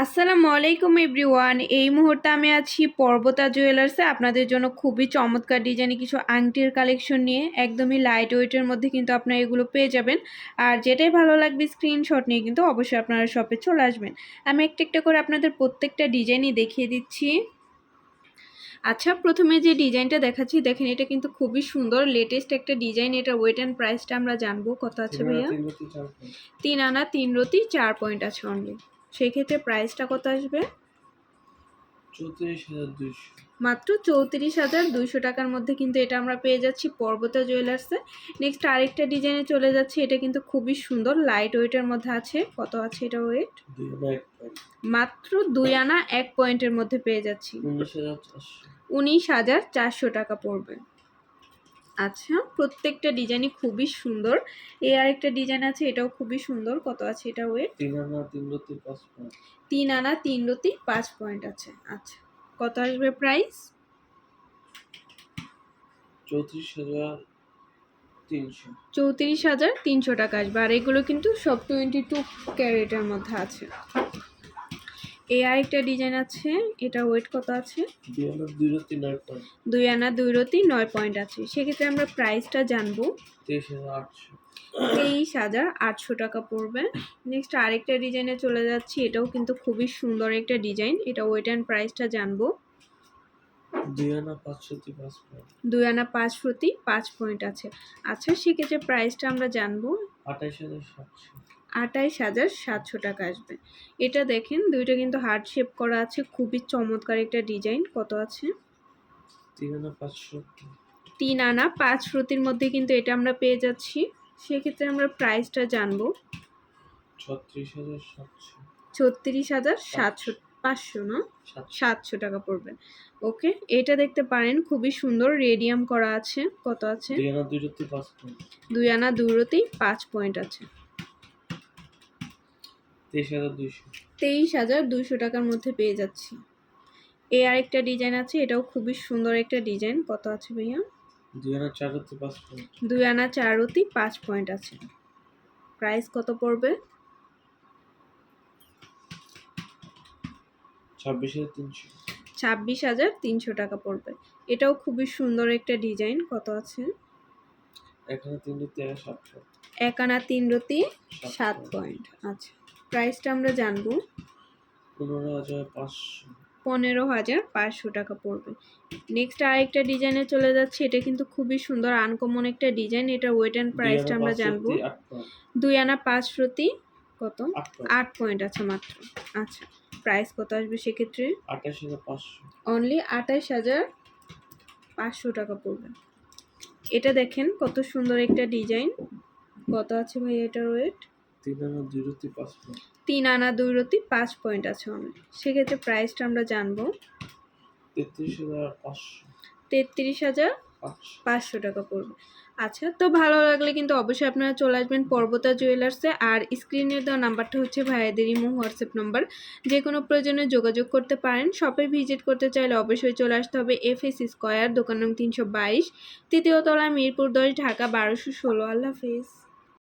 আসসালামু আলাইকুম এভরিওয়ান। এই মুহূর্তে আমি আছি পর্বতা জুয়েলার্সে আপনাদের জন্য খুবই চমৎকার ডিজাইনে কিছু আংটির কালেকশন নিয়ে। একদমই লাইট ওয়েটের মধ্যে কিন্তু আপনারা এগুলো পেয়ে যাবেন। আর যেটাই ভালো লাগবে স্ক্রিনশট নিয়ে কিন্তু অবশ্যই আপনারা শপে চলে আসবেন। আমি একটা একটা করে আপনাদের প্রত্যেকটা ডিজাইনই দেখিয়ে দিচ্ছি। আচ্ছা, প্রথমে যে ডিজাইনটা দেখাচ্ছি দেখেন, এটা কিন্তু খুবই সুন্দর লেটেস্ট একটা ডিজাইন। এটা ওয়েট অ্যান্ড প্রাইসটা আমরা জানবো কত আছে ভাইয়া। 3 আনা 3 রতি 4 পয়েন্ট আছে অনলি। সেই ক্ষেত্রে প্রাইসটা কত আসবে? 34,200, মাত্র 34,200 টাকার মধ্যে কিন্তু এটা আমরা পেয়ে যাচ্ছি পর্বতা জুয়েলার্সে। নেক্সট আরেকটা ডিজাইনে চলে যাচ্ছে। এটা কিন্তু খুবই সুন্দর লাইট ওয়েটের মধ্যে আছে। কত আছে এটা ওয়েট? 2 আনা 1 পয়েন্ট, মাত্র 2 আনা 1 পয়েন্টের মধ্যে পেয়ে যাচ্ছি। 19,400, 19,400 টাকা পড়বে। আচ্ছা, প্রত্যেকটা ডিজাইনই খুবই সুন্দর। এই আরেকটা ডিজাইন আছে, এটাও খুবই সুন্দর। কত আছে এটা ওয়েট? 3 আনা 3 রতি 5 পয়েন্ট, 3 আনা 3 রতি 5 পয়েন্ট আছে। আচ্ছা, কত আসবে প্রাইস? 34,300, 34,300 টাকা আসবে। আর এগুলো কিন্তু সব 22 ক্যারেটের মধ্যে আছে। এই আরেকটা ডিজাইন আছে, এটা ওয়েট কত আছে? 2 আনা 2 রতি 9 পয়েন্ট, 2 আনা 2 রতি 9 পয়েন্ট আছে। সেক্ষেত্রে আমরা প্রাইসটা জানবো। 23,800, 23,800 টাকা পড়বে। নেক্সট আরেকটা ডিজাইনে চলে যাচ্ছি। এটাও কিন্তু খুবই সুন্দর একটা ডিজাইন। এটা ওয়েট অ্যান্ড প্রাইসটা জানবো। 2 আনা 5 রতি 5 পয়েন্ট, 2 আনা 5 রতি 5 পয়েন্ট আছে। আচ্ছা, সেক্ষেত্রে প্রাইসটা আমরা জানবো। 28,700, 28,700 টাকা আসবে। এটা দেখেন, দুইটা কিন্তু হার্ট শেপ করা আছে। খুবই চমৎকার একটা ডিজাইন। কত আছে? 3 আনা 5 রতি, 3 আনা 5 রতির মধ্যে কিন্তু এটা আমরা পেয়ে যাচ্ছি। সেক্ষেত্রে আমরা প্রাইসটা জানবো। 36,700, 36,700 500 না 700 টাকা পড়বে। ওকে, এটা দেখতে পারেন, খুবই সুন্দর রেডিয়াম করা আছে। কত আছে? 2 আনা 2 রতি 5 পয়েন্ট, 2 আনা 2 রতি 5 পয়েন্ট আছে। 23,200, 23,200 টাকার মধ্যে পেয়ে যাচ্ছি। এই আরেকটা ডিজাইন আছে, এটাও খুবই সুন্দর একটা ডিজাইন। কত আছে ভাইয়া? 2 আনা 4 রতি 5 পয়েন্ট, 2 আনা 4 রতি 5 পয়েন্ট আছে। প্রাইস কত পড়বে? 26,300, 26,300 টাকা পড়বে। এটাও খুবই সুন্দর একটা ডিজাইন। কত আছে? 1 আনা 3 রতি 7 1 আনা 3 রতি 7 পয়েন্ট, পয়েন্ট। আচ্ছা, প্রাইসটা আমরা জানবো। 15,500, 15,500 টাকা পড়বে। নেক্সট আরেকটা ডিজাইনে চলে যাচ্ছে। এটা কিন্তু খুবই সুন্দর আনকমন একটা ডিজাইন। এটা ওয়েট অ্যান্ড প্রাইসটা আমরা জানবো। 2 আনা 5 রতি কত? 8 পয়েন্ট আছে মাত্র। আচ্ছা, প্রাইস কত আসবে সেক্ষেত্রে? 28,500, অনলি 28,500 টাকা পড়বে। এটা দেখেন কত সুন্দর একটা ডিজাইন। কত আছে ভাই এটার ওয়েট? 3 আনা 2 রতি 5 পয়েন্ট, 3 আনা 2 রতি 5 পয়েন্ট আছে অনলি। সেক্ষেত্রে প্রাইসটা আমরা জানবো। 33,500, 33,500 টাকা পড়বে। আচ্ছা, তো ভালো লাগলে কিন্তু অবশ্যই আপনারা চলে আসবেন পর্বতা জুয়েলার্সে। আর স্ক্রিনে দেওয়া নাম্বারটা হচ্ছে ভাইয়াদের ইমো হোয়াটসঅ্যাপ নাম্বার। যে কোনো প্রয়োজনে যোগাযোগ করতে পারেন। শপে ভিজিট করতে চাইলে অবশ্যই চলে আসতে হবে FS স্কয়ার, দোকান নং 322, তৃতীয় তলা, মিরপুর 10, ঢাকা 1216। আল্লাহ হাফেজ।